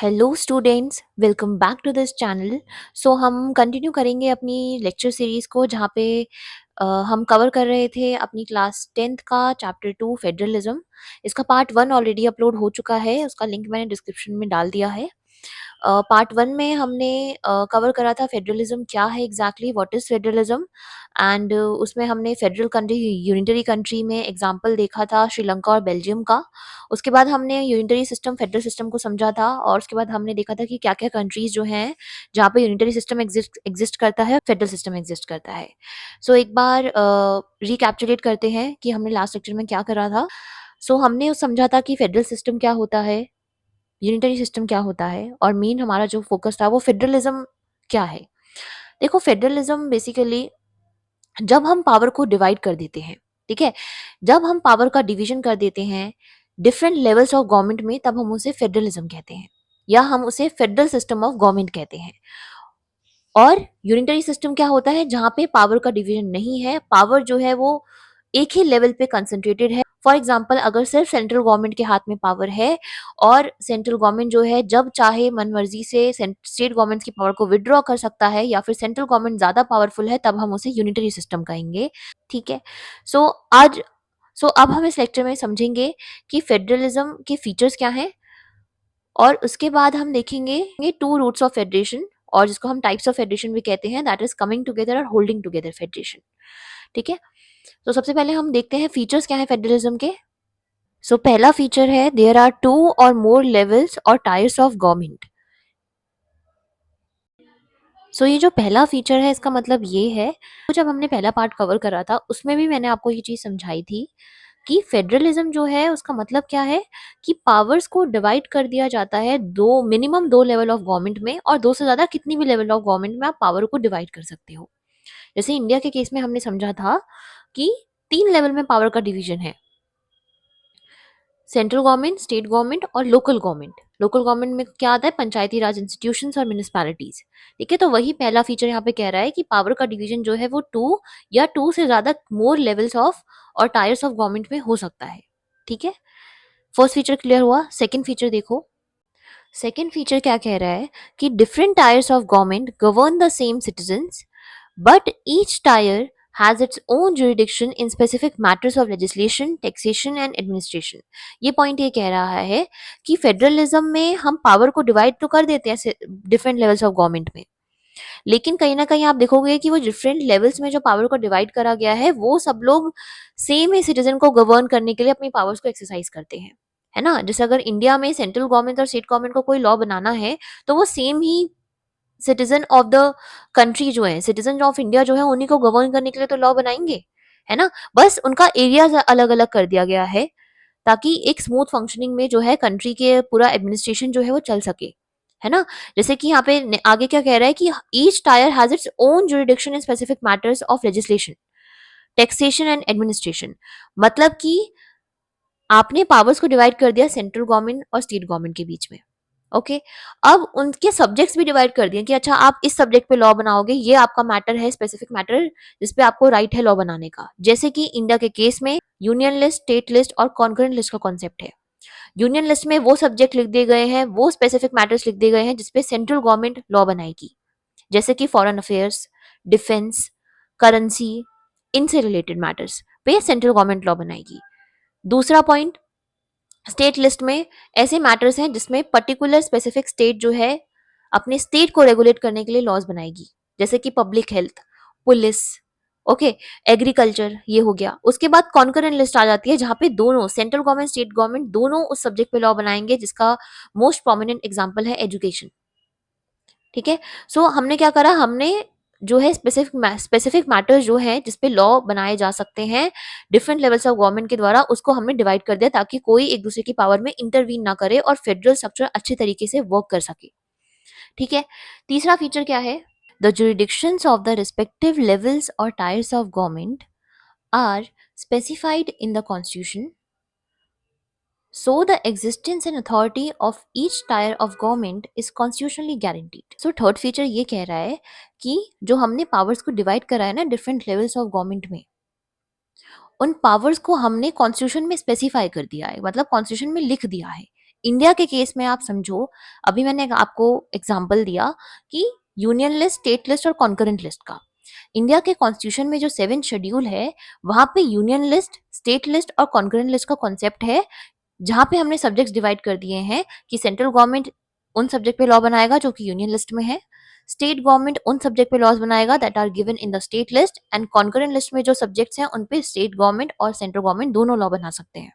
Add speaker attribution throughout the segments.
Speaker 1: Hello students, welcome back to this channel. So हम continue करेंगे अपनी लेक्चर सीरीज़ को जहाँ पे हम कवर कर रहे थे अपनी क्लास 10th का चैप्टर 2 फेडरलिज्म। इसका पार्ट 1 ऑलरेडी अपलोड हो चुका है, उसका लिंक मैंने डिस्क्रिप्शन में डाल दिया है। पार्ट 1 में हमने कवर करा था फेडरलिज्म क्या है exactly, what is federalism. And उसमें हमने फेडरल कंट्री, यूनिटरी कंट्री में एग्जांपल देखा था श्रीलंका और बेल्जियम का। उसके बाद हमने यूनिटरी सिस्टम, फेडरल सिस्टम को समझा था और उसके बाद हमने देखा था कि क्या-क्या कंट्रीज़ जो हैं जहाँ पे यूनिटरी सिस्टम एग्ज़िस्ट एग्ज़िस्ट करता है, फेडरल सिस्टम एग्ज़िस्ट करता है। सो एक बार रिकैप्चुलेट करते हैं कि हमने लास्ट लेक्चर में क्या करा था। सो हमने समझा था कि फेडरल सिस्टम क्या होता है, यूनिटरी सिस्टम क्या होता है और मेन हमारा जो फोकस था वो फेडरलिज्म क्या है। देखो, फेडरलिज्म बेसिकली जब हम पावर को डिवाइड कर देते हैं, ठीक है, जब हम पावर का डिवीजन कर देते हैं डिफरेंट लेवल्स ऑफ गवर्नमेंट में, तब हम उसे फेडरलिज्म कहते हैं या हम उसे फेडरल सिस्टम ऑफ गवर्नमेंट कहते हैं। और यूनिटरी सिस्टम क्या होता है, जहाँ पे पावर का डिवीजन नहीं है, पावर जो है वो एक ही लेवल पे कंसंट्रेटेड है। फॉर एग्जांपल, अगर सिर्फ सेंट्रल गवर्नमेंट के हाथ में पावर है और सेंट्रल गवर्नमेंट जो है जब चाहे मनमर्जी से स्टेट गवर्नमेंट्स की पावर को विड्रॉ कर सकता है, या फिर सेंट्रल गवर्नमेंट ज्यादा पावरफुल है, तब हम उसे यूनिटरी सिस्टम कहेंगे। ठीक है। सो आज अब हम इस लेक्चर में समझेंगे कि फेडरलिज्म के फीचर्स क्या हैं और उसके बाद हम देखेंगे ये टू रूट्स ऑफ फेडरेशन, और जिसको हम टाइप्स ऑफ फेडरेशन भी कहते हैं, दैट इज कमिंग टुगेदर और होल्डिंग टुगेदर फेडरेशन। ठीक है। तो सबसे पहले हम देखते हैं फीचर्स क्या है फेडरलिज्म के। सो पहला फीचर है देयर आर टू और मोर लेवल्स और टायर्स ऑफ गवर्नमेंट। सो ये जो पहला फीचर है इसका मतलब ये है, तो जब हमने पहला पार्ट कवर करा था उसमें भी मैंने आपको ये चीज समझाई थी कि फेडरलिज्म जो है उसका मतलब क्या है कि पावर्स को डिवाइड कर दिया जाता है दो, मिनिमम दो लेवल ऑफ गवर्नमेंट में, और दो से ज्यादा कितनी भी लेवल ऑफ गवर्नमेंट में आप पावर को डिवाइड कर सकते हो। जैसे इंडिया के केस में हमने समझा था कि तीन लेवल में पावर का डिवीजन है, सेंट्रल गवर्नमेंट, स्टेट गवर्नमेंट और लोकल गवर्नमेंट। लोकल गवर्नमेंट में क्या आता है, पंचायती राज इंस्टीट्यूशंस और म्यूनिसिपैलिटीज। ठीक है, तो वही पहला फीचर यहाँ पे कह रहा है कि पावर का डिवीजन जो है वो टू या टू से ज्यादा मोर लेवल्स ऑफ और टायर्स ऑफ गवर्नमेंट में हो सकता है। ठीक है, फर्स्ट फीचर क्लियर हुआ। सेकंड फीचर देखो, सेकंड फीचर क्या कह रहा है कि different tyres of government govern the same citizens, but each tier has its own jurisdiction in specific matters of legislation, taxation and administration। ये पॉइंट ये कह रहा है कि फेडरलिज्म में हम पावर को डिवाइड तो कर देते हैं डिफरेंट लेवल्स ऑफ गवर्नमेंट में, लेकिन कहीं ना कहीं आप देखोगे कि वो डिफरेंट लेवल्स में जो पावर को डिवाइड करा गया है वो सब लोग सेम ही सिटीजन को गवर्न करने के लिए अपनी पावर्स को एक्सरसाइज करते हैं, है ना। जैसे अगर इंडिया में सेंट्रल गवर्नमेंट और स्टेट गवर्नमेंट को कोई लॉ बनाना है तो वो same he citizen of the country जो है, सिटीजन ऑफ इंडिया जो है, उन्हीं को गवर्न करने के लिए तो लॉ बनाएंगे, है ना। बस उनका एरिया अलग अलग कर दिया गया है ताकि एक स्मूथ फंक्शनिंग में जो है कंट्री के पूरा एडमिनिस्ट्रेशन जो है वो चल सके, है ना। जैसे कि यहाँ पे आगे क्या कह रहा है कि each tyre has its own jurisdiction in specific matters of legislation, taxation and administration. मतलब कि आपने पावर्स को डिवाइड कर दिया सेंट्रल गवर्नमेंट और स्टेट गवर्नमेंट के बीच में। ओके, अब उनके सब्जेक्ट्स भी डिवाइड कर दिए कि अच्छा आप इस सब्जेक्ट पे लॉ बनाओगे, ये आपका मैटर है, स्पेसिफिक मैटर जिसपे आपको राइट है लॉ बनाने का। जैसे कि इंडिया के केस में यूनियन लिस्ट, स्टेट लिस्ट और कॉन्करेंट लिस्ट का कॉन्सेप्ट है। यूनियन लिस्ट में वो सब्जेक्ट लिख दिए गए हैं, वो स्पेसिफिक मैटर्स लिख दिए गए हैं जिसपे सेंट्रल गवर्नमेंट लॉ बनाएगी, जैसे कि फॉरेन अफेयर्स, डिफेंस, करेंसी, इनसे रिलेटेड मैटर्स पे सेंट्रल गवर्नमेंट लॉ बनाएगी। दूसरा पॉइंट, स्टेट लिस्ट में ऐसे मैटर्स हैं जिसमें पर्टिकुलर स्पेसिफिक स्टेट जो है अपने स्टेट को रेगुलेट करने के लिए लॉज बनाएगी, जैसे कि public health, police, okay, agriculture, ये हो गया। उसके बाद कॉन्करेंट लिस्ट आ जाती है जहां पे दोनों सेंट्रल गवर्नमेंट, स्टेट गवर्नमेंट दोनों उस सब्जेक्ट पे लॉ बनाएंगे, जिसका मोस्ट प्रोमिनेंट एग्जांपल है एजुकेशन। ठीक है, सो हमने क्या करा, हमने जो है स्पेसिफिक मैटर्स जो है जिसपे लॉ बनाए जा सकते हैं डिफरेंट लेवल्स ऑफ गवर्नमेंट के द्वारा, उसको हमने डिवाइड कर दिया ताकि कोई एक दूसरे की पावर में इंटरवीन ना करे और फेडरल स्ट्रक्चर अच्छे तरीके से वर्क कर सके। ठीक है, तीसरा फीचर क्या है, the jurisdictions of the respective levels or tiers of government are specified in the constitution, so the existence and authority of each tier of government is constitutionally guaranteed। so third feature ये कह रहा है कि जो हमने powers को divide करा है ना डिफरेंट लेवल्स ऑफ गवर्नमेंट में, उन पावर्स को हमने कॉन्स्टिट्यूशन में स्पेसिफाई कर दिया है, मतलब कॉन्स्टिट्यूशन में लिख दिया है, इंडिया के केस में आप समझो, अभी मैंने आपको एग्जांपल दिया कि यूनियन लिस्ट, स्टेट लिस्ट और कॉन्करेंट लिस्ट का। इंडिया के कॉन्स्टिट्यूशन में जो 7 शेड्यूल है, वहां पे यूनियन लिस्ट, स्टेट लिस्ट और कॉन्करेंट लिस्ट का कॉन्सेप्ट है, जहां पे हमने सब्जेक्ट्स डिवाइड कर दिए हैं कि सेंट्रल गवर्नमेंट उन सब्जेक्ट पे लॉ बनाएगा जो कि यूनियन लिस्ट में है, स्टेट गवर्नमेंट उन सब्जेक्ट पे लॉज बनाएगा that are given in the state list, and concurrent list में जो सब्जेक्ट्स हैं उन पे स्टेट गवर्नमेंट और सेंट्रल गवर्नमेंट दोनों लॉ बना सकते हैं।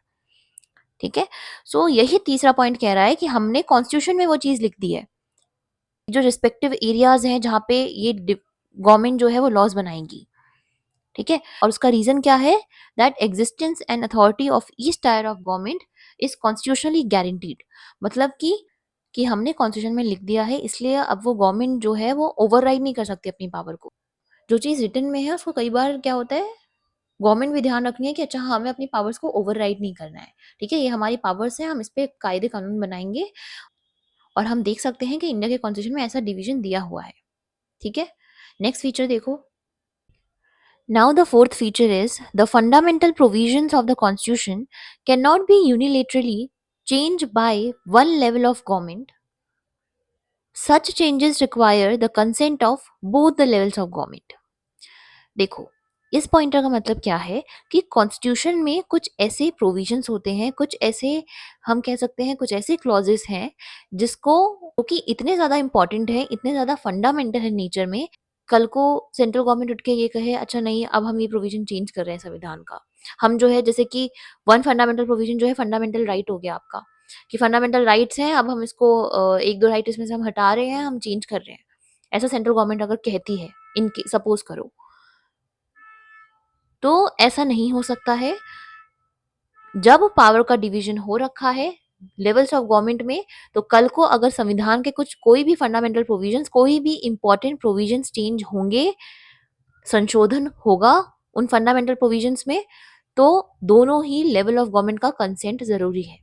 Speaker 1: ठीक है, सो यही तीसरा पॉइंट कह रहा है कि हमने कॉन्स्टिट्यूशन में वो चीज लिख दी है, जो रिस्पेक्टिव एरियाज हैं जहाँ पे ये गवर्नमेंट जो है वो लॉज बनाएंगी। ठीक है, और उसका रीजन क्या है, that existence and authority of each tyre of government is constitutionally guaranteed. मतलब कि हमने कॉन्स्टिट्यूशन में लिख दिया है, इसलिए अब वो गवर्नमेंट जो है वो ओवरराइड नहीं कर सकती अपनी पावर को। जो चीज रिटन में है उसको कई बार क्या होता है, गवर्नमेंट भी ध्यान रखनी है कि अच्छा हमें अपनी पावर्स को ओवरराइड नहीं करना है। ठीक है, ये हमारी पावर्स है, हम इस पे कायदे कानून बनाएंगे। और हम देख सकते हैं कि इंडिया के कॉन्स्टिट्यूशन में ऐसा डिवीजन दिया हुआ है। ठीक है, नेक्स्ट फीचर देखो। Now, the fourth feature is the fundamental provisions of the Constitution cannot be unilaterally changed by one level of government. Such changes require the consent of both the levels of government. देखो, इस pointer का मतलब क्या है कि constitution में कुछ ऐसे प्रोविजंस होते हैं, कुछ ऐसे हम कह सकते हैं, कुछ ऐसे क्लॉजेस हैं जिसको, क्योंकि इतने ज़्यादा इंपॉर्टेंट है, इतने ज़्यादा फंडामेंटल है नेचर में, कल को सेंट्रल गवर्नमेंट उठ के ये कहे अच्छा नहीं अब हम ये प्रोविजन चेंज कर रहे हैं संविधान का, हम जो है जैसे कि वन फंडामेंटल प्रोविजन जो है फंडामेंटल राइट हो गया आपका, कि फंडामेंटल राइट्स हैं, अब हम इसको एक दो राइट इसमें से हम हटा रहे हैं, हम चेंज कर रहे हैं, ऐसा सेंट्रल गवर्नमेंट अगर कहती है, इनके सपोज करो, तो ऐसा नहीं हो सकता है। जब पावर का डिवीजन हो रखा है लेवल्स ऑफ गवर्नमेंट में, तो कल को अगर संविधान के कुछ कोई भी फंडामेंटल प्रोविजंस, कोई भी इंपॉर्टेंट प्रोविजंस चेंज होंगे, संशोधन होगा उन फंडामेंटल प्रोविजंस में, तो दोनों ही लेवल ऑफ गवर्नमेंट का कंसेंट जरूरी है।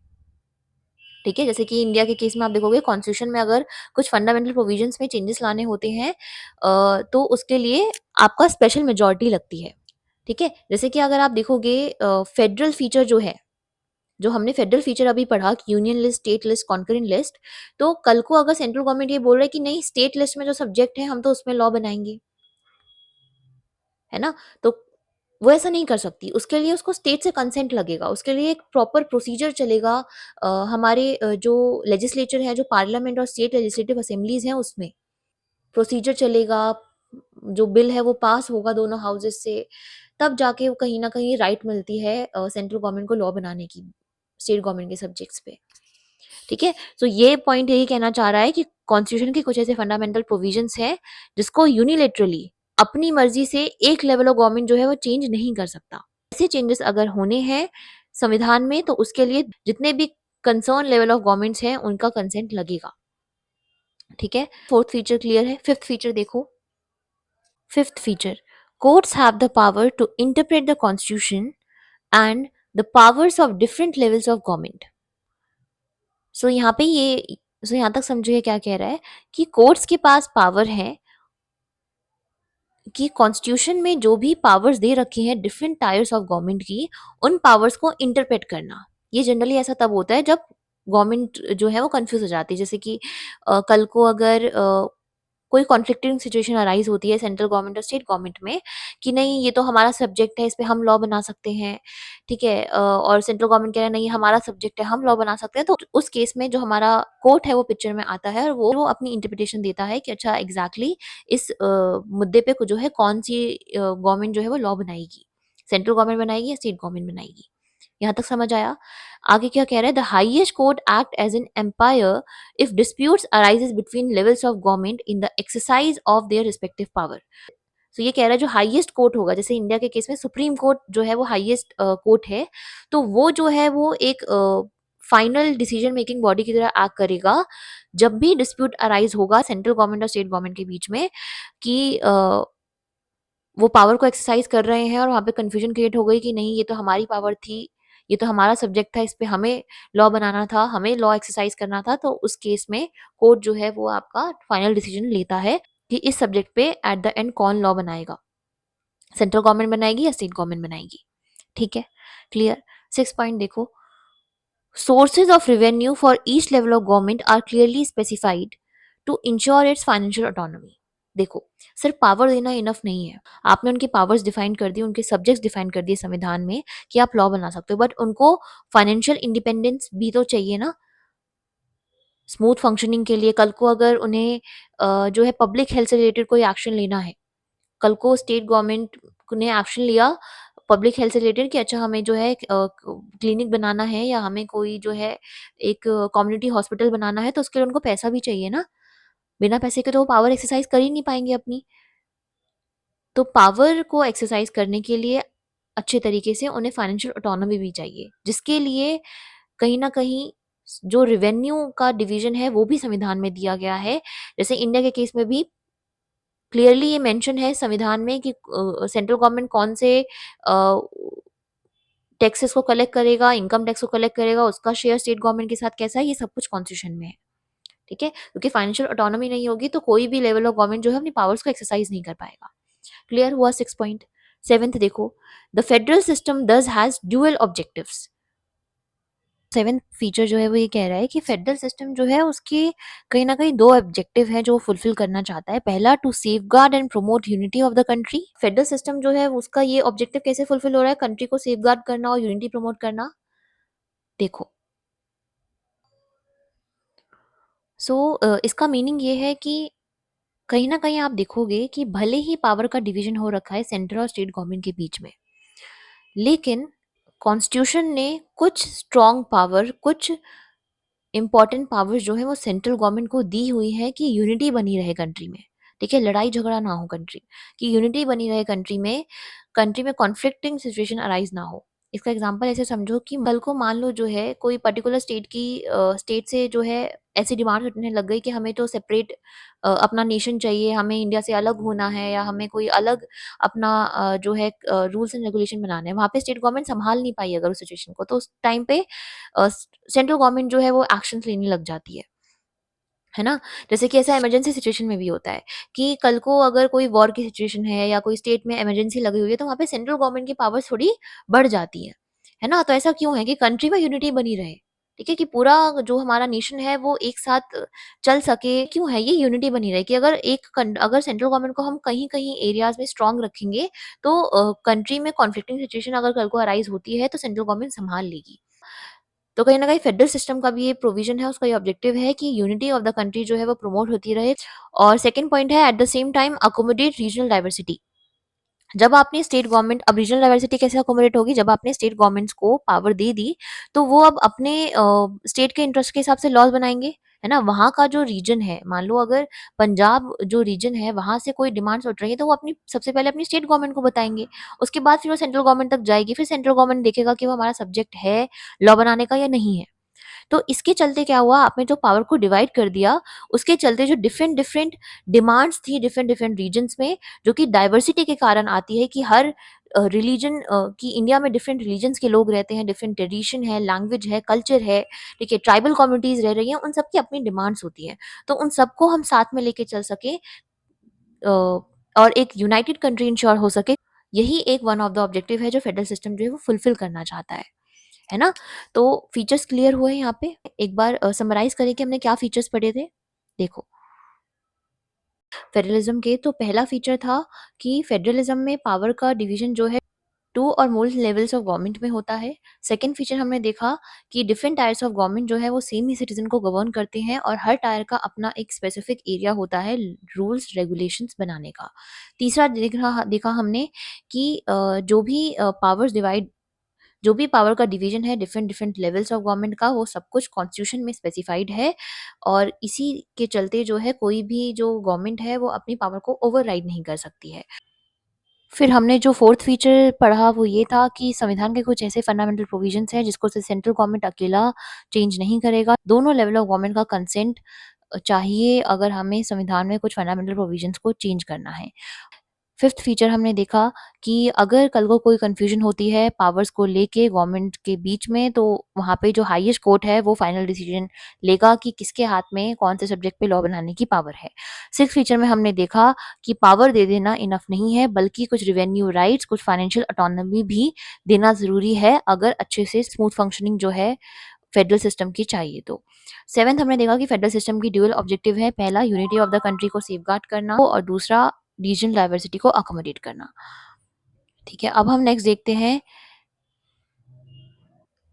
Speaker 1: ठीक है, जैसे कि इंडिया के केस में आप देखोगे कॉन्स्टिट्यूशन में अगर कुछ फंडामेंटल प्रोविजंस में चेंजेस लाने होते हैं तो उसके लिए आपका स्पेशल मेजोरिटी लगती है। ठीक है, जैसे कि अगर आप देखोगे फेडरल फीचर जो है, जो हमने फेडरल फीचर अभी पढ़ा कि union list, state list, concurrent list, तो कल को अगर सेंट्रल गवर्नमेंट ये बोल रहा है कि नहीं स्टेट लिस्ट में जो सब्जेक्ट है हम तो उसमें लॉ बनाएंगे, है ना, तो वो ऐसा नहीं कर सकती, उसके लिए उसको स्टेट से कंसेंट लगेगा, उसके लिए एक प्रॉपर प्रोसीजर चलेगा। हमारे जो लेजिस्लेचर है, जो पार्लियामेंट और स्टेट लेजिस्लेटिव असेंबलीज हैं, उसमें प्रोसीजर चलेगा, जो बिल है वो पास होगा दोनों हाउसेस से, तब जाके वो कहीं ना कहीं राइट मिलती है सेंट्रल गवर्नमेंट को लॉ बनाने की स्टेट गवर्नमेंट के सब्जेक्ट्स पे। ठीक है, तो ये पॉइंट यही कहना चाह रहा है कि कॉन्स्टिट्यूशन के कुछ ऐसे फंडामेंटल प्रोविजंस हैं जिसको यूनिलेटरली अपनी मर्जी से एक लेवल ऑफ गवर्नमेंट जो है वो चेंज नहीं कर सकता। ऐसे चेंजेस अगर होने हैं संविधान में तो उसके लिए जितने भी कंसर्न लेवल ऑफ गवर्नमेंट्स हैं उनका कंसेंट लगेगा। ठीक है, फोर्थ फीचर क्लियर है। फिफ्थ फीचर देखो। Fifth feature, courts have the power to interpret the constitution and the powers of different levels of government. सो यहाँ पे ये, सो यहाँ तक समझिए क्या कह रहा है कि कोर्ट्स के पास पावर है कि कॉन्स्टिट्यूशन में जो भी पावर्स दे रखी हैं डिफरेंट टायर्स ऑफ गवर्नमेंट की, उन पावर्स को इंटरप्रेट करना। ये जनरली ऐसा तब होता है जब गवर्नमेंट जो है वो कंफ्यूज हो जाती है, जैसे कि कल को अगर कोई कॉन्फ्लिक्टिंग सिचुएशन अराइज होती है सेंट्रल गवर्नमेंट और स्टेट गवर्नमेंट में कि नहीं ये तो हमारा सब्जेक्ट है, इस पे हम लॉ बना सकते हैं। ठीक है, और सेंट्रल गवर्नमेंट कह रहा है नहीं हमारा सब्जेक्ट है, हम लॉ बना सकते हैं, तो उस केस में जो हमारा कोर्ट है वो पिक्चर में आता है और वो अपनी इंटरप्रिटेशन देता है कि अच्छा एग्जैक्टली इस मुद्दे पे जो है कौन सी गवर्नमेंट जो है वो लॉ बनाएगी, सेंट्रल गवर्नमेंट बनाएगी या स्टेट गवर्नमेंट बनाएगी। यहाँ तक समझ आया? आगे क्या कह रहा है, the highest court act as an umpire if disputes arises between levels of government in the exercise of their respective power। तो ये कह रहा है जो हाईएस्ट कोर्ट होगा, जैसे इंडिया के केस में सुप्रीम कोर्ट जो है वो हाईएस्ट कोर्ट है, तो वो जो है वो एक फाइनल डिसीजन मेकिंग बॉडी की तरह एक्ट करेगा जब भी डिस्प्यूट अराइज होगा सेंट्रल गवर्नमेंट और स्टेट गवर्नमेंट के बीच में कि वो पावर को एक्सरसाइज कर रहे हैं और वहाँ पे कंफ्यूजन क्रिएट हो गई कि नहीं ये तो हमारी पावर थी, ये तो हमारा सब्जेक्ट था, इस पे हमें लॉ बनाना था, हमें लॉ एक्सरसाइज करना था, तो उस केस में कोर्ट जो है वो आपका फाइनल डिसीजन लेता है कि इस सब्जेक्ट पे एट द एंड कौन लॉ बनाएगा, सेंट्रल गवर्नमेंट बनाएगी या स्टेट गवर्नमेंट बनाएगी। ठीक है, क्लियर। 6 पॉइंट देखो। Sources of revenue for each level of government are clearly specified to ensure its financial autonomy. देखो, सिर्फ पावर देना इनफ नहीं है। आपने उनके पावर्स डिफाइन कर दिए, उनके सब्जेक्ट्स डिफाइन कर दिए संविधान में कि आप लॉ बना सकते हो, बट उनको फाइनेंशियल इंडिपेंडेंस भी तो चाहिए ना, स्मूथ फंक्शनिंग के लिए। कल को अगर उन्हें जो है पब्लिक हेल्थ से रिलेटेड कोई एक्शन लेना है, कल को स्टेट गवर्नमेंट ने एक्शन लिया पब्लिक हेल्थ से रिलेटेड कि अच्छा हमें जो है क्लिनिक बनाना है या हमें कोई जो है एक कम्युनिटी हॉस्पिटल बनाना है, तो उसके लिए उनको पैसा भी चाहिए ना। बिना पैसे के तो वो पावर एक्सरसाइज कर ही नहीं पाएंगे अपनी। तो पावर को एक्सरसाइज करने के लिए अच्छे तरीके से उन्हें फाइनेंशियल ऑटोनॉमी भी चाहिए, जिसके लिए कहीं ना कहीं जो रेवेन्यू का डिवीजन है वो भी संविधान में दिया गया है। जैसे इंडिया के केस में भी क्लियरली ये मेंशन है संविधान में कि सेंट्रल गवर्नमेंट कौन से टैक्सेस को कलेक्ट करेगा, इनकम टैक्स को कलेक्ट करेगा, उसका शेयर स्टेट गवर्नमेंट के साथ कैसा है, ये सब कुछ कॉन्स्टिट्यूशन में है। ठीक है, क्योंकि फाइनेंशियल ऑटोनॉमी नहीं होगी तो कोई भी लेवल ऑफ गवर्नमेंट जो है अपनी पावर्स को एक्सरसाइज नहीं कर पाएगा। क्लियर हुआ 6 पॉइंट। सेवेंथ देखो, द फेडरल सिस्टम दस has dual objectives. Seventh feature जो है वो ये कह रहा है कि फेडरल सिस्टम जो है उसके कहीं ना कहीं दो ऑब्जेक्टिव हैं जो वो फुलफिल करना चाहता है। पहला, to safeguard and promote unity of the country. Federal system जो है उसका ये ऑब्जेक्टिव कैसे फुलफिल हो रहा है, कंट्री को सेफगार्ड करना और यूनिटी प्रमोट करना। देखो, इसका मीनिंग ये है कि कहीं ना कहीं आप देखोगे कि भले ही पावर का डिवीजन हो रखा है सेंट्रल और स्टेट गवर्नमेंट के बीच में, लेकिन कॉन्स्टिट्यूशन ने कुछ स्ट्रॉन्ग पावर, कुछ इंपॉर्टेंट पावर्स जो है वो सेंट्रल गवर्नमेंट को दी हुई है कि यूनिटी बनी रहे कंट्री में। ठीक है, लड़ाई झगड़ा ना हो कंट्री की, यूनिटी बनी रहे कंट्री में कॉन्फ्लिक्टिंग सिचुएशन अराइज ना हो। इसका एग्जांपल ऐसे समझो कि कल को मान लो जो है कोई पर्टिकुलर स्टेट से जो है ऐसी डिमांड उठने लग गई कि हमें तो सेपरेट अपना नेशन चाहिए, हमें इंडिया से अलग होना है, या हमें कोई अलग अपना जो है रूल्स एंड रेगुलेशन बनाने हैं। वहाँ पे स्टेट गवर्नमेंट संभाल नहीं पाई अगर उस सिचुएशन को, तो उस टाइम पे सेंट्रल गवर्नमेंट जो है वो एक्शंस लेने लग जाती है ना? जैसे कि ऐसा इमरजेंसी सिचुएशन में भी होता है कि कल को अगर कोई वॉर की सिचुएशन है या कोई स्टेट में इमरजेंसी लगी हुई है, तो वहाँ पे सेंट्रल गवर्नमेंट की पावर्स थोड़ी बढ़ जाती है ना? तो ऐसा क्यों है कि कंट्री में यूनिटी बनी रहे, ठीक है? कि पूरा जो हमारा नेशन है वो एक साथ चल सके, क्यों है ये यूनिटी बनी रहे कि अगर सेंट्रल गवर्नमेंट को हम कहीं-कहीं एरियाज़ में स्ट्रॉन्ग रखेंगे, तो कंट्री में कॉन्फ्लिक्टिंग सिचुएशन अगर कल को अराइज़ होती है, तो सेंट्रल गवर्नमेंट सँभाल लेगी। तो कहीं न कहीं फेडरल सिस्टम का भी ये प्रोविज़न है, उसका ये ऑब्जेक्टिव है कि यूनिटी ऑफ द कंट्री जो है वो प्रमोट होती रहे। और सेकंड पॉइंट है at the same time accommodate regional diversity. जब आपने स्टेट गवर्नमेंट, अब रीजनल डाइवर्सिटी कैसे अकोमोडेट होगी, जब आपने स्टेट गवर्नमेंट्स को पावर दे दी, तो वो अब अपने स्टेट के इंटरेस्ट के हिसाब से लॉज बनाएँगे, है ना? वहाँ का जो रीजन है, मान लो अगर पंजाब जो रीजन है वहाँ से कोई डिमांड्स उठ रही है, तो वो अपनी सबसे पहले अपनी स्टेट गवर्नमेंट को बताएँगे। उसके बाद फिर वो सेंट्रल गवर्नमेंट तक जाएगी, फिर सेंट्रल गवर्नमेंट देखेगा कि वो हमारा सब्जेक्ट है लॉ बनाने का या नहीं है। तो इसके चलते क्या हुआ, आपने जो पावर को डिवाइड कर दिया, उसके चलते जो डिफरेंट डिफरेंट डिमांड्स थी डिफरेंट डिफरेंट रीजन्स में, जो कि डाइवर्सिटी के कारण आती है कि हर रिलीजन कि इंडिया में डिफरेंट रिलीजन्स के लोग रहते हैं, डिफरेंट ट्रेडिशन है, लैंग्वेज है, कल्चर है, ठीक है, ट्राइबल कम्युनिटीज रह रही हैं, उन सबकी अपनी डिमांड्स होती हैं। तो उन सबको हम साथ में लेके चल सके और एक यूनाइटेड कंट्री इंश्योर हो सके, यही एक वन ऑफ द ऑब्जेक्टिव है जो फेडरल सिस्टम जो है वो फुलफिल करना चाहता है ना? तो फीचर्स क्लियर हुए यहाँ पे। एक बार समराइज़ करें कि हमने क्या फीचर्स पढ़े थे? देखो, फेडरलिज़्म के तो पहला फीचर था कि फेडरलिज़्म में पावर का डिवीज़न जो है 2 और मोर लेवल्स ऑफ गवर्नमेंट में होता है। सेकंड फीचर हमने देखा कि डिफरेंट टायर्स ऑफ गवर्नमेंट जो है वो सेम ही सिटीज़न को गवर्न करते हैं और हर टायर का अपना एक स्पेसिफिक एरिया होता है रूल्स रेगुलेशंस बनाने का। तीसरा देखा देखा हमने कि जो भी पावर का डिवीजन है different different levels of government का, वो सब कुछ कॉन्स्टिट्यूशन में स्पेसिफाइड है और इसी के चलते जो है कोई भी जो गवर्नमेंट है वो अपनी पावर को ओवरराइड नहीं कर सकती है। फिर हमने जो फोर्थ फीचर पढ़ा वो ये था कि संविधान के कुछ ऐसे फंडामेंटल प्रोविजंस हैं जिसको सेंट्रल गवर्नमेंट अकेला चेंज नहीं करेगा, दोनों लेवल ऑफ गवर्नमेंट का कंसेंट चाहिए अगर हमें संविधान में कुछ फंडामेंटल प्रोविजंस को चेंज करना है। फिफ्थ फीचर हमने देखा कि अगर कल को कोई कन्फ्यूजन होती है पावर्स को लेके गवर्नमेंट के बीच में, तो वहाँ पे जो हाईएस्ट कोर्ट है वो फाइनल डिसीजन लेगा कि किसके हाथ में कौन से सब्जेक्ट पे लॉ बनाने की पावर है। सिक्स फीचर में हमने देखा कि पावर दे देना इनफ नहीं है, बल्कि कुछ रिवेन्यू राइट्स, कुछ फाइनेंशियल ऑटोनॉमी भी देना ज़रूरी है अगर अच्छे से स्मूथ फंक्शनिंग जो है फेडरल सिस्टम की चाहिए तो। 7th हमने देखा कि फेडरल सिस्टम की ड्यूअल ऑब्जेक्टिव है, पहला यूनिटी ऑफ द कंट्री को सेफगार्ड करना और दूसरा रीजनल डाइवर्सिटी को अकोमोडेट करना। ठीक है, अब हम नेक्स्ट देखते हैं।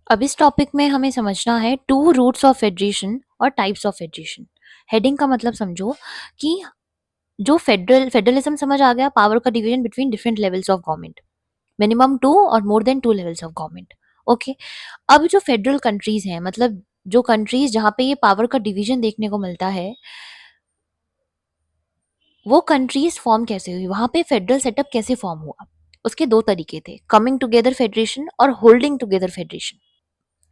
Speaker 1: अब इस टॉपिक में हमें समझना है टू रूट्स ऑफ फेडरेशन और टाइप्स ऑफ फेडरेशन। हेडिंग का मतलब समझो कि जो फेडरलिज्म समझ आ गया, पावर का division between different levels of government, minimum 2 और more than 2 levels of government. Okay, अब जो फेडरल कंट्रीज हैं, मतलब जो कंट्रीज जहाँ पे ये पावर का डिवीजन देखने को मिलता है, वो कंट्रीज फॉर्म कैसे हुई, वहां पे फेडरल सेटअप कैसे फॉर्म हुआ। उसके दो तरीके थे, कमिंग टुगेदर फेडरेशन और होल्डिंग टुगेदर फेडरेशन।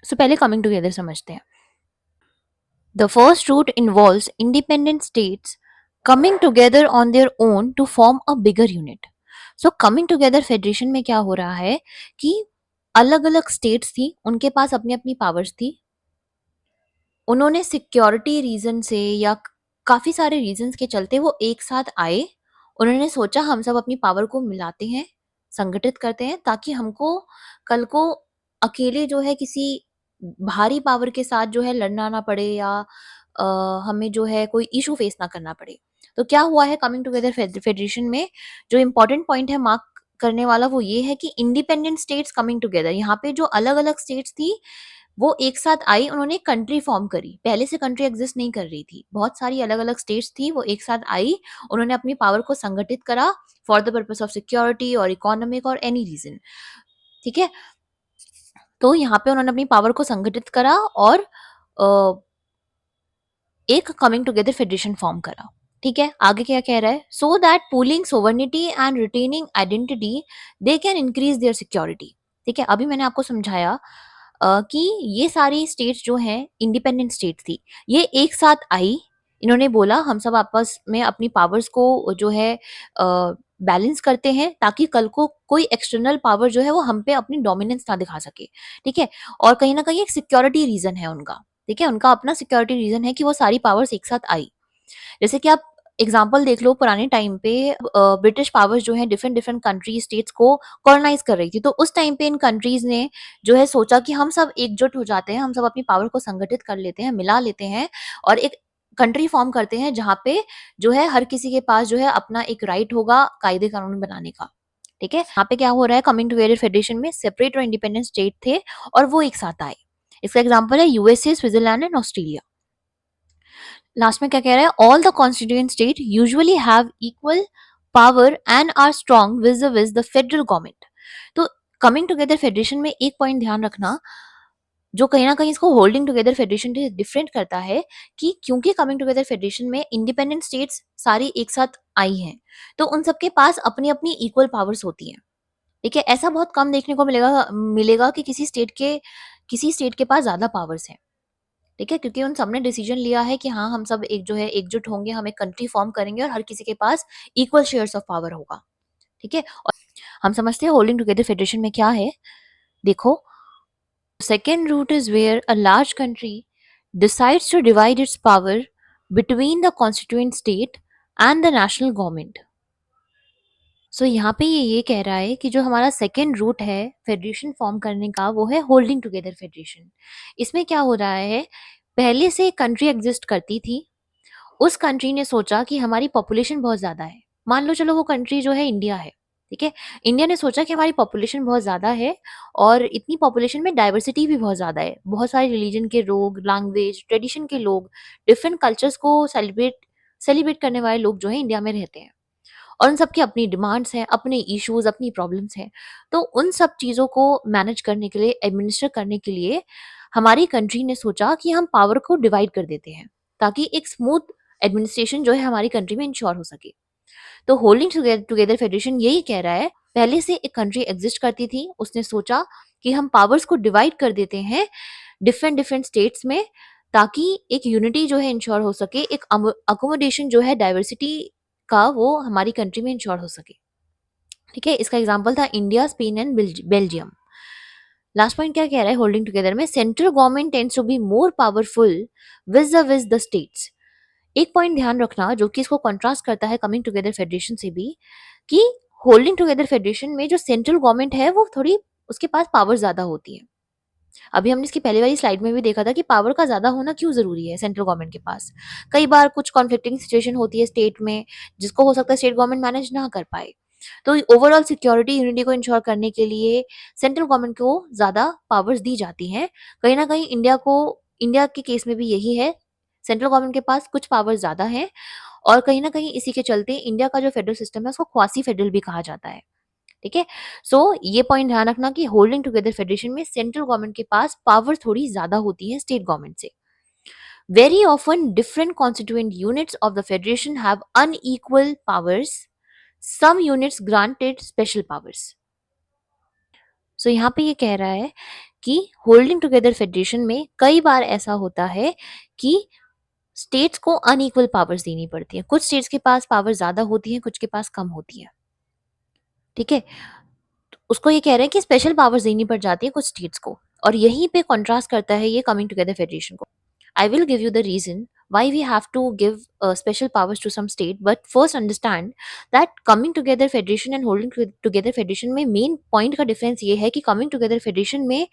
Speaker 1: सो पहले कमिंग टुगेदर समझते हैं। The first route involves independent states coming together on their own to form a bigger unit. So coming together federation में क्या हो रहा है कि अलग अलग स्टेट्स थी, उनके पास अपनी अपनी पावर्स थी, उन्होंने सिक्योरिटी रीजन से या काफी सारे रीजंस के चलते वो एक साथ आए। उन्होंने सोचा हम सब अपनी पावर को मिलाते हैं, संगठित करते हैं, ताकि हमको कल को अकेले जो है किसी भारी पावर के साथ जो है लड़ना ना पड़े या अ, हमें जो है कोई इशू फेस ना करना पड़े। तो क्या हुआ है कमिंग टुगेदर फेडरेशन में, जो इम्पोर्टेंट पॉइंट है मार्क करने वाला वो ये है कि इंडिपेंडेंट स्टेट्स कमिंग टुगेदर, यहाँ पे जो अलग अलग स्टेट्स थी वो एक साथ आई, उन्होंने कंट्री फॉर्म करी। पहले से कंट्री एग्जिस्ट नहीं कर रही थी, बहुत सारी अलग अलग स्टेट्स थी, वो एक साथ आई, उन्होंने अपनी पावर को संगठित करा for the purpose of security और इकोनॉमिक और एनी रीजन। ठीक है, तो यहाँ पे उन्होंने अपनी पावर को संगठित करा और एक कमिंग टुगेदर फेडरेशन फॉर्म करा। ठीक है, आगे क्या कह रहा है, so that pooling sovereignty and retaining identity they can increase their security. ठीक है, अभी मैंने आपको समझाया कि ये सारी स्टेट्स जो हैं इंडिपेंडेंट स्टेट थी, ये एक साथ आई, इन्होंने बोला हम सब आपस में अपनी पावर्स को जो है बैलेंस करते हैं, ताकि कल को कोई एक्सटर्नल पावर जो है वो हम पे अपनी डोमिनेंस ना दिखा सके। ठीक है, और कहीं ना कहीं एक सिक्योरिटी रीजन है उनका। ठीक है, उनका अपना सिक्योरिटी रीजन है कि वो सारी पावर्स एक साथ आई। जैसे कि आप एग्जाम्पल देख लो, पुराने टाइम पे ब्रिटिश पावर्स जो है डिफरेंट डिफरेंट कंट्री स्टेट्स को कॉलोनाइज कर रही थी, तो उस टाइम पे इन कंट्रीज ने जो है सोचा कि हम सब एकजुट हो जाते हैं, हम सब अपनी पावर को संगठित कर लेते हैं, मिला लेते हैं और एक कंट्री फॉर्म करते हैं जहाँ पे जो है हर किसी के पास जो है अपना एक राइट होगा कायदे कानून बनाने का। ठीक है, यहाँ पे क्या हो रहा है, कमिंग टुगेदर फेडरेशन में सेपरेट और इंडिपेंडेंट स्टेट थे और वो एक साथ आए। इसका एग्जाम्पल है USA, Switzerland and Australia. Last में क्या कह रहा है, all the constituent state usually have equal power and are strong vis the federal government. तो कमिंग टुगेदर फेडरेशन में एक पॉइंट ध्यान रखना, जो कहीं ना कहीं इसको होल्डिंग टुगेदर फेडरेशन से डिफरेंट करता है, कि क्योंकि कमिंग टुगेदर फेडरेशन में इंडिपेंडेंट स्टेट्स सारी एक साथ आई हैं, तो उन सबके पास अपनी अपनी इक्वल पावर्स होती हैं। ठीक है, ऐसा बहुत कम देखने को मिलेगा मिलेगा कि किसी स्टेट के पास ज्यादा पावर्स हैं। ठीक है, क्योंकि उन सबने डिसीजन लिया है कि हाँ हम सब एक जो है एकजुट होंगे, हम एक कंट्री फॉर्म करेंगे और हर किसी के पास इक्वल शेयर्स ऑफ पावर होगा। ठीक है, और हम समझते हैं होल्डिंग टुगेदर फेडरेशन में क्या है। देखो, second route is where a large country decides to divide its power between the constituent state and the national government. सो यहाँ पे ये कह रहा है कि जो हमारा सेकेंड रूट है फेडरेशन फॉर्म करने का, वो है होल्डिंग टुगेदर फेडरेशन। इसमें क्या हो रहा है, पहले से एक कंट्री एग्जिस्ट करती थी, उस कंट्री ने सोचा कि हमारी पॉपुलेशन बहुत ज़्यादा है, मान लो चलो वो कंट्री जो है इंडिया है। ठीक है, इंडिया ने सोचा कि हमारी पॉपुलेशन बहुत ज़्यादा है और इतनी पॉपुलेशन में डाइवर्सिटी भी बहुत ज़्यादा है, बहुत सारे रिलीजन के लोग, लैंग्वेज, ट्रेडिशन के लोग, डिफरेंट कल्चर्स को सेलिब्रेट करने वाले लोग जो है इंडिया में रहते हैं, और उन सबकी अपनी डिमांड्स हैं, अपने इश्यूज, अपनी प्रॉब्लम्स हैं। तो उन सब चीज़ों को मैनेज करने के लिए, एडमिनिस्टर करने के लिए हमारी कंट्री ने सोचा कि हम पावर को डिवाइड कर देते हैं, ताकि एक स्मूथ एडमिनिस्ट्रेशन जो है हमारी कंट्री में इंश्योर हो सके। तो होल्डिंग टुगेदर फेडरेशन यही कह रहा है, पहले से एक कंट्री एग्जिस्ट करती थी, उसने सोचा कि हम पावर्स को डिवाइड कर देते हैं डिफरेंट डिफरेंट स्टेट्स में, ताकि एक यूनिटी जो है इंश्योर हो सके, एक अकोमोडेशन जो है डाइवर्सिटी का वो हमारी कंट्री में इंश्योर हो सके। ठीक है, इसका एग्जांपल था India, Spain and Belgium. Last point क्या कह रहा है होल्डिंग टुगेदर में, central government tends to be more powerful vis the states. एक पॉइंट ध्यान रखना जो कि इसको कंट्रास्ट करता है कमिंग टुगेदर फेडरेशन से भी, कि होल्डिंग टुगेदर फेडरेशन में जो सेंट्रल गवर्नमेंट है वो थोड़ी, उसके पास पावर ज्यादा होती है। अभी हमने इसकी पहले वाली स्लाइड में भी देखा था कि पावर का ज़्यादा होना क्यों ज़रूरी है सेंट्रल गवर्नमेंट के पास। कई बार कुछ कॉन्फ्लिक्टिंग सिचुएशन होती है स्टेट में, जिसको हो सकता है स्टेट गवर्नमेंट मैनेज ना कर पाए। तो ओवरऑल सिक्योरिटी यूनिटी को इंश्योर करने के लिए सेंट्रल गवर्नमेंट को ज़्यादा पावर्स दी जाती हैं। कहीं न कहीं इंडिया के केस में भी यही है, सेंट्रल गवर्नमेंट के पास कुछ पावर्स ज़्यादा हैं और कहीं न कहीं इसी के चलते इंडिया का जो फेडरल सिस्टम है उसको क्वासी फेडरल भी कहा जाता है। ठीक है? सो ये पॉइंट ध्यान रखना कि होल्डिंग टुगेदर फेडरेशन में सेंट्रल गवर्नमेंट के पास पावर थोड़ी ज़्यादा होती है स्टेट गवर्नमेंट से। Very often different constituent units of the federation have unequal powers. Some units granted special powers. सो यहाँ पे ये कह रहा है कि होल्डिंग टुगेदर फेडरेशन में कई बार ऐसा होता है कि स्टेट्स को अनइक्वल पावर्स देनी पड़ती है। कुछ स्टेट्स के पास पावर ज़्यादा होती है, कुछ के पास कम होती है। ठीक है? उसको ये कह रहे हैं कि स्पेशल पावर्स देनी पड़ जाती है कुछ स्टेट्स को और यहीं पे कॉन्ट्रास्ट करता है ये कमिंग टुगेदर फेडरेशन को। I will give you the reason why we have to give special powers to some state, but first understand that coming together federation and holding together federation में main point का difference ये है कि coming together federation में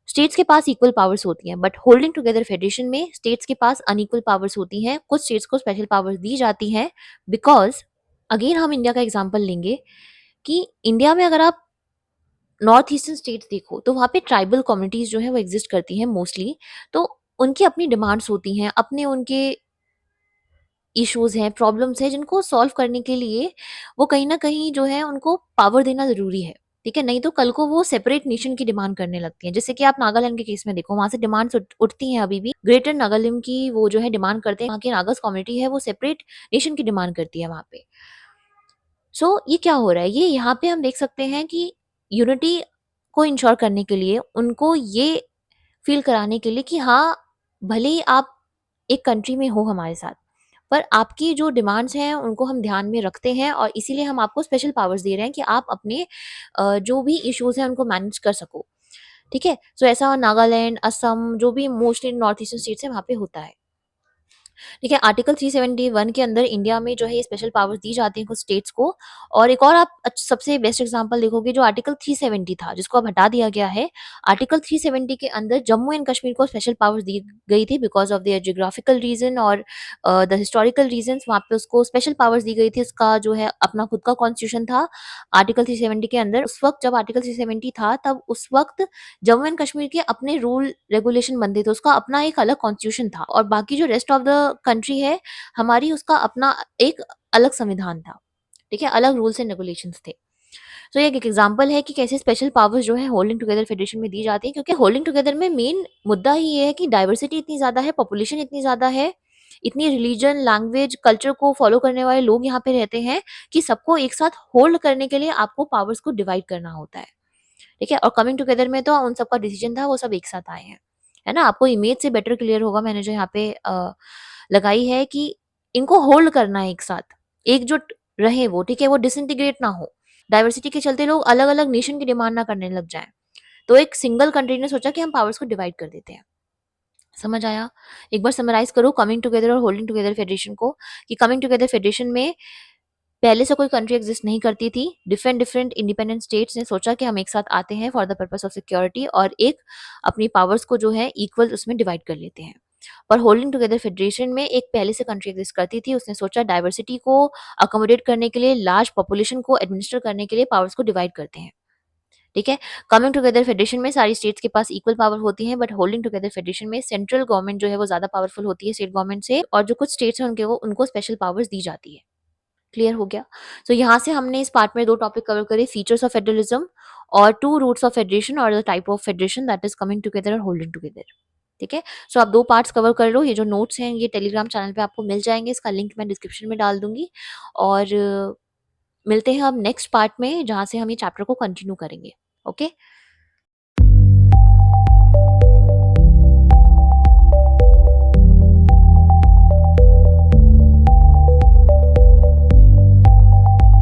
Speaker 1: states के पास equal powers होती हैं, but holding together federation में स्टेट्स के पास अनइक्वल पावर्स होती हैं। कुछ स्टेट्स को स्पेशल पावर्स दी जाती हैं बिकॉज अगेन हम इंडिया का एग्जाम्पल लेंगे कि इंडिया में अगर आप नॉर्थ ईस्टर्न स्टेट्स देखो तो वहाँ पे ट्राइबल कम्युनिटीज जो है वो एग्जिस्ट करती हैं मोस्टली। तो उनकी अपनी डिमांड्स होती हैं, अपने उनके इश्यूज हैं, प्रॉब्लम्स हैं जिनको सॉल्व करने के लिए वो कहीं ना कहीं जो है उनको पावर देना जरूरी है। ठीक है, नहीं तो कल को वो सेपरेट नेशन की डिमांड करने लगती हैं। जैसे कि आप नागालैंड के केस में देखो, वहां से डिमांड्स उठती हैं अभी भी। ग्रेटर नागालैंड की वो जो है डिमांड करते हैं, वहाँ की नागास कम्युनिटी है वो सेपरेट नेशन की डिमांड करती है वहाँ पे। सो ये क्या हो रहा है, ये यहाँ पे हम देख सकते हैं कि यूनिटी को इंश्योर करने के लिए उनको ये फील कराने के लिए कि हाँ, भले ही आप एक कंट्री में हो हमारे साथ, पर आपकी जो डिमांड्स हैं उनको हम ध्यान में रखते हैं और इसीलिए हम आपको स्पेशल पावर्स दे रहे हैं कि आप अपने जो भी इश्यूज हैं उनको मैनेज कर सको। ठीक है, सो ऐसा नागालैंड, असम, जो भी मोस्टली नॉर्थ ईस्टर्न स्टेट्स है वहाँ पे होता है। ठीक है, आर्टिकल 371 के अंदर इंडिया में जो है ये स्पेशल पावर्स दी जाती हैं कुछ स्टेट्स को। और एक और आप सबसे बेस्ट एग्जांपल देखोगे जो आर्टिकल 370 था जिसको अब हटा दिया गया है। आर्टिकल 370 के अंदर जम्मू एंड कश्मीर को स्पेशल पावर्स दी गई थी because of their geographical region और द हिस्टोरिकल रीजंस। वहाँ पे उसको स्पेशल पावर्स दी गई थी, उसका जो है अपना खुद का कॉन्स्टिट्यूशन था आर्टिकल 370 के अंदर। उस वक्त जब आर्टिकल 370 था तब उस वक्त जम्मू एंड कश्मीर के अपने रूल रेगुलेशन बनते थे, उसका अपना एक अलग कॉन्स्टिट्यूशन था और बाकी जो रेस्ट ऑफ द कंट्री है हमारी, उसका अपना एक अलग संविधान था। ठीक है, अलग रूल्स एंड रेगुलेशंस थे। तो ये एक एग्जांपल है कि कैसे स्पेशल पावर्स जो है होल्डिंग टुगेदर फेडरेशन में दी जाती है, क्योंकि होल्डिंग टुगेदर में मेन मुद्दा ही ये है कि डाइवर्सिटी इतनी ज्यादा है, पॉपुलेशन इतनी ज्यादा है, इतनी रिलीजन, लैंग्वेज, कल्चर को फॉलो करने वाले लोग यहाँ पे रहते हैं कि सबको एक साथ होल्ड करने के लिए आपको पावर्स को डिवाइड करना होता है। ठीक है, और कमिंग टुगेदर में तो उन सबका डिसीजन था, वो सब एक साथ आए हैं। है ना, आपको इमेज से बेटर क्लियर होगा मैंने जो यहाँ पे लगाई है कि इनको होल्ड करना है एक साथ, एकजुट रहे वो। ठीक है, वो डिसइंटीग्रेट ना हो, डाइवर्सिटी के चलते लोग अलग अलग नेशन की डिमांड ना करने लग जाए। तो एक सिंगल कंट्री ने सोचा कि हम पावर्स को डिवाइड कर देते हैं। समझ आया? एक बार समराइज करो कमिंग टुगेदर और होल्डिंग टुगेदर फेडरेशन को, कि कमिंग टुगेदर फेडरेशन में पहले से कोई कंट्री एग्जिस्ट नहीं करती थी। डिफरेंट डिफरेंट इंडिपेंडेंट स्टेट्स ने सोचा कि हम एक साथ आते हैं for the purpose of security और एक अपनी पावर्स को जो है इक्वल उसमें डिवाइड कर लेते हैं। पर होल्डिंग टुगेदर फेडरेशन में एक पहले से कंट्री एग्जिस्ट करती थी, उसने सोचा डाइवर्सिटी को अकोमोडेट करने के लिए, लार्ज पॉपुलेशन को एडमिनिस्टर करने के लिए पावर्स को डिवाइड करते हैं। ठीक है, कमिंग टुगेदर फेडरेशन में सारी स्टेट्स के पास इक्वल पावर होती है, बट होल्डिंग टुगेदर फेडरेशन में सेंट्रल गवर्नमेंट जो है वो ज्यादा पावरफुल होती है स्टेट गवर्नमेंट से, और जो कुछ स्टेट्स हैं उनको स्पेशल पावर्स दी जाती है। क्लियर हो गया? तो यहाँ से हमने इस पार्ट में 2 टॉपिक कवर करे, फीचर्स ऑफ फेडरलिज्म और 2 रूट्स ऑफ फेडरेशन और the type of federation, that is coming together और होल्डिंग टुगेदर। ठीक है? सो आप 2 पार्ट्स कवर कर लो। ये जो नोट्स हैं ये टेलीग्राम चैनल पे आपको मिल जाएँगे, इसका लिंक मैं डिस्क्रिप्शन में डाल दूँगी और मिलते हैं अब नेक्स्ट पार्ट में जहाँ से हम ये चैप्टर को कंटिन्यू करेंगे। ओके?